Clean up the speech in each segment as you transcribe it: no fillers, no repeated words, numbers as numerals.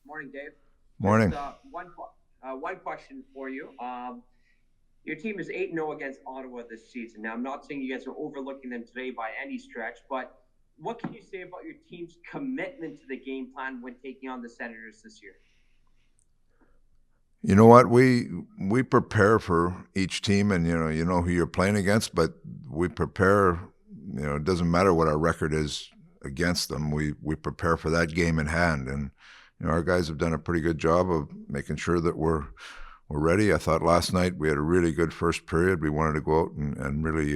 Morning, Dave. Just Morning. one question for you. Your team is 8-0 against Ottawa this season. Now, I'm not saying you guys are overlooking them today by any stretch, but what can you say about your team's commitment to the game plan when taking on the Senators this year? You know what? We prepare for each team, and you know who you're playing against. But we prepare. It doesn't matter what our record is against them. We prepare for that game in hand, and our guys have done a pretty good job of making sure that we're ready. I thought last night we had a really good first period. We wanted to go out and really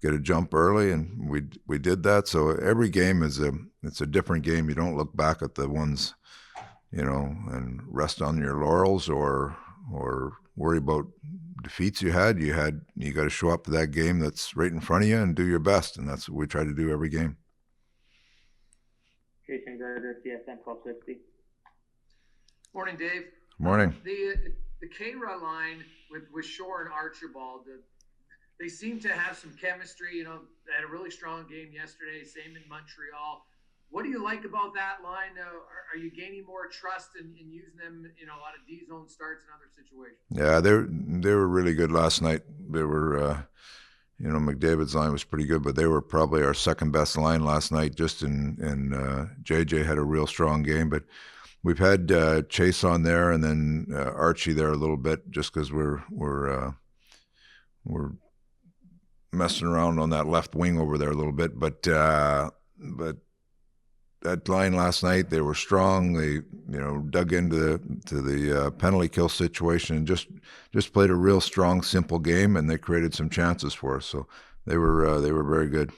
get a jump early, and we did that. So every game it's a different game. You don't look back at the ones and rest on your laurels or worry about defeats you had. You got to show up to that game that's right in front of you and do your best, and that's what we try to do every game. Jason Gerger, CSN 1260. Morning, Dave. Morning. The K-Ra line with Shore and Archibald, they seem to have some chemistry. They had a really strong game yesterday, same in Montreal. What do you like about that line? Are you gaining more trust in using them in a lot of D-zone starts and other situations? Yeah, they were really good last night. They were, McDavid's line was pretty good, but they were probably our second best line last night. Just in JJ had a real strong game, but we've had Chase on there and then Archie there a little bit, just because we're messing around on that left wing over there a little bit, but that line last night, they were strong. They, dug into the penalty kill situation and just played a real strong, simple game, and they created some chances for us. So they were very good.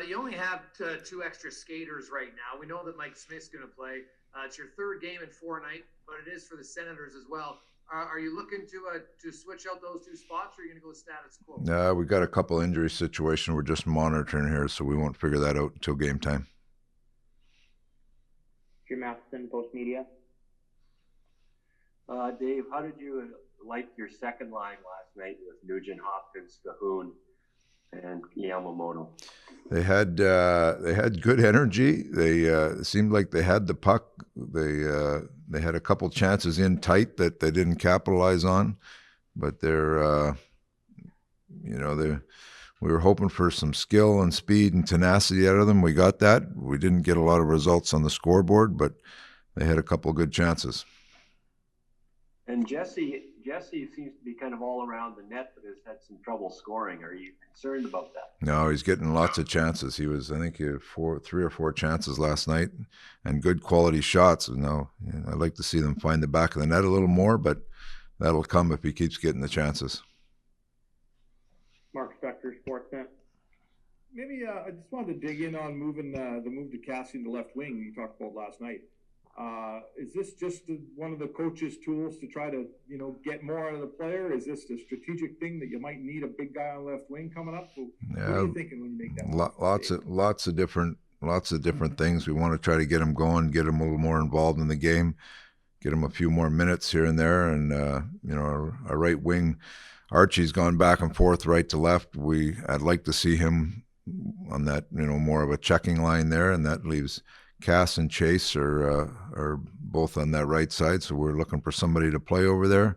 You only have two extra skaters right now. We know that Mike Smith's going to play. It's your third game in 4 nights, but it is for the Senators as well. Are you looking to switch out those two spots, or are you going to go status quo? We got a couple injury situations we're just monitoring here, so we won't figure that out until game time. Jim Matheson, Post Media. Dave, how did you like your second line last night with Nugent Hopkins, Cahoon, and Yamamoto? They had good energy. They seemed like they had the puck. They had a couple chances in tight that they didn't capitalize on, but we were hoping for some skill and speed and tenacity out of them. We got that. We didn't get a lot of results on the scoreboard, but they had a couple of good chances. And Jesse seems to be kind of all around the net, but has had some trouble scoring. Are you concerned about that? No, he's getting lots of chances. I think he had 3 or 4 chances last night, and good quality shots. I'd like to see them find the back of the net a little more, but that'll come if he keeps getting the chances. Mark Spector, Sportsnet. Maybe I just wanted to dig in on the move to Cassian to left wing you talked about last night. Is this just one of the coach's tools to try to get more out of the player? Is this a strategic thing that you might need a big guy on left wing coming up? What are you thinking when you make that move? Lots of different things. We want to try to get him going, get him a little more involved in the game, get him a few more minutes here and there, and our right wing. Archie's gone back and forth right to left. I'd like to see him on that, more of a checking line there, and that leaves Cass and Chase are both on that right side. So we're looking for somebody to play over there.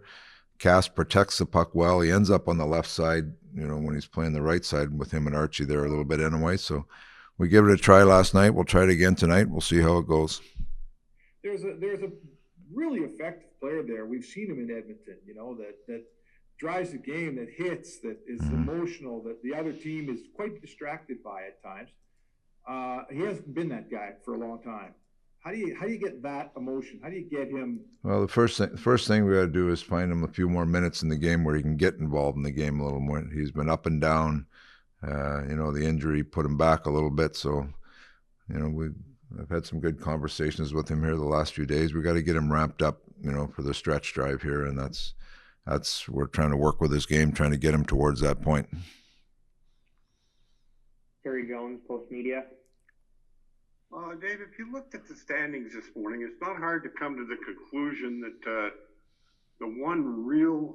Cass protects the puck well. He ends up on the left side, when he's playing the right side with him and Archie there a little bit anyway. So we gave it a try last night. We'll try it again tonight. We'll see how it goes. There's a really effective player there. We've seen him in Edmonton, that drives the game, that hits, that is emotional, that the other team is quite distracted by at times. He hasn't been that guy for a long time. How do you get that emotion? How do you get him? Well, the first thing we got to do is find him a few more minutes in the game where he can get involved in the game a little more. He's been up and down. The injury put him back a little bit. So, I've had some good conversations with him here the last few days. We got to get him ramped up, for the stretch drive here, and that's we're trying to work with his game, trying to get him towards that point. Terry Jones, Post Media. Dave, if you looked at the standings this morning, it's not hard to come to the conclusion that the one real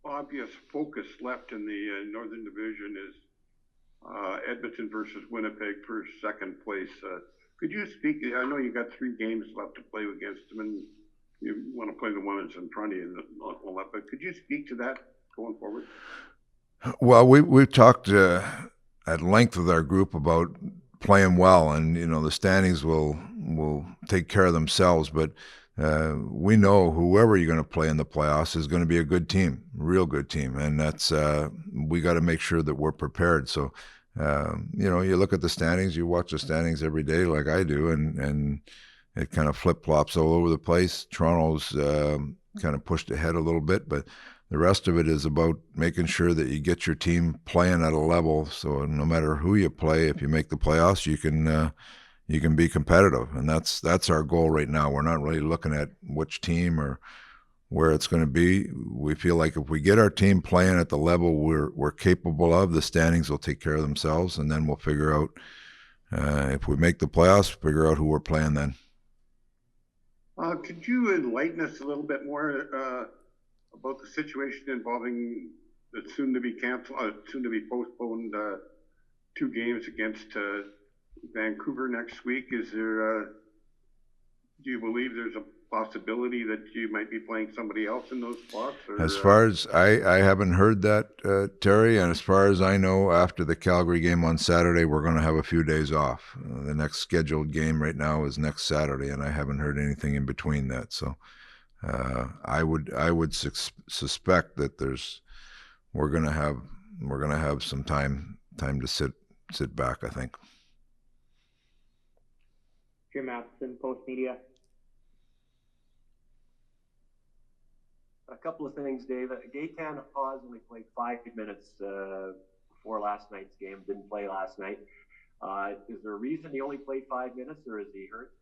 obvious focus left in the Northern Division is Edmonton versus Winnipeg for second place. Could you speak? I know you got 3 games left to play against them, and you want to play the one that's in front of you and all that. But could you speak to that going forward? Well, we've talked at length with our group about playing well, and the standings will take care of themselves. But we know whoever you're going to play in the playoffs is going to be a good team, real good team, and that's we got to make sure that we're prepared. So you look at the standings, you watch the standings every day, like I do, and it kind of flip flops all over the place. Toronto's kind of pushed ahead a little bit, but the rest of it is about making sure that you get your team playing at a level. So no matter who you play, if you make the playoffs, you can be competitive, and that's our goal right now. We're not really looking at which team or where it's going to be. We feel like if we get our team playing at the level we're capable of, the standings will take care of themselves, and then we'll figure out if we make the playoffs, figure out who we're playing then. Could you enlighten us a little bit more about the situation involving the soon to be postponed 2 games against Vancouver next week? Is there? Do you believe there's a possibility that you might be playing somebody else in those spots? Or, as far as I haven't heard that, Terry, and as far as I know, after the Calgary game on Saturday, we're going to have a few days off. The next scheduled game right now is next Saturday, and I haven't heard anything in between that. So I would suspect that we're going to have some time to sit back, I think. Jim Matheson, Post Media. A couple of things, Dave. Gaetan Hawes only played 5 minutes before last night's game. Didn't play last night. Is there a reason he only played 5 minutes, or is he hurt?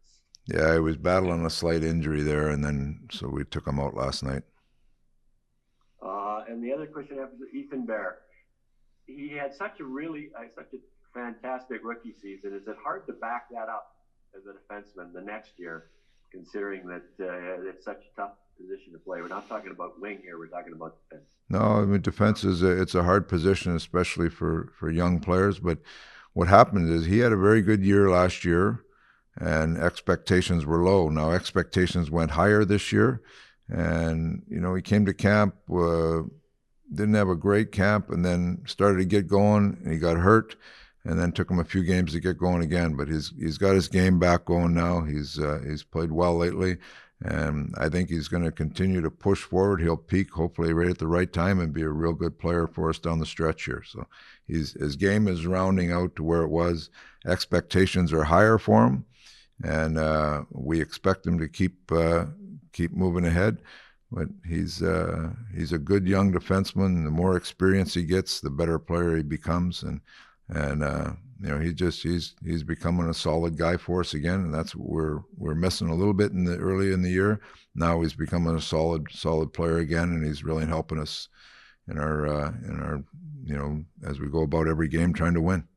Yeah, he was battling a slight injury there, and then so we took him out last night. And the other question I have is Ethan Bear. He had such a fantastic rookie season. Is it hard to back that up as a defenseman the next year, considering that it's such a tough position to play? We're not talking about wing here. We're talking about defense. No, I mean, defense it's a hard position, especially for young players. But what happened is he had a very good year last year, and expectations were low. Now expectations went higher this year, and he came to camp, didn't have a great camp, and then started to get going, and he got hurt, and then took him a few games to get going again. But he's got his game back going now. He's played well lately, and I think he's going to continue to push forward. He'll peak hopefully right at the right time and be a real good player for us down the stretch here. So his game is rounding out to where it was. Expectations are higher for him, and we expect him to keep moving ahead. But he's a good young defenseman. The more experience he gets, the better player he becomes, and he's becoming a solid guy for us again, and that's what we're missing a little bit early in the year. Now he's becoming a solid player again, and he's really helping us in our as we go about every game trying to win.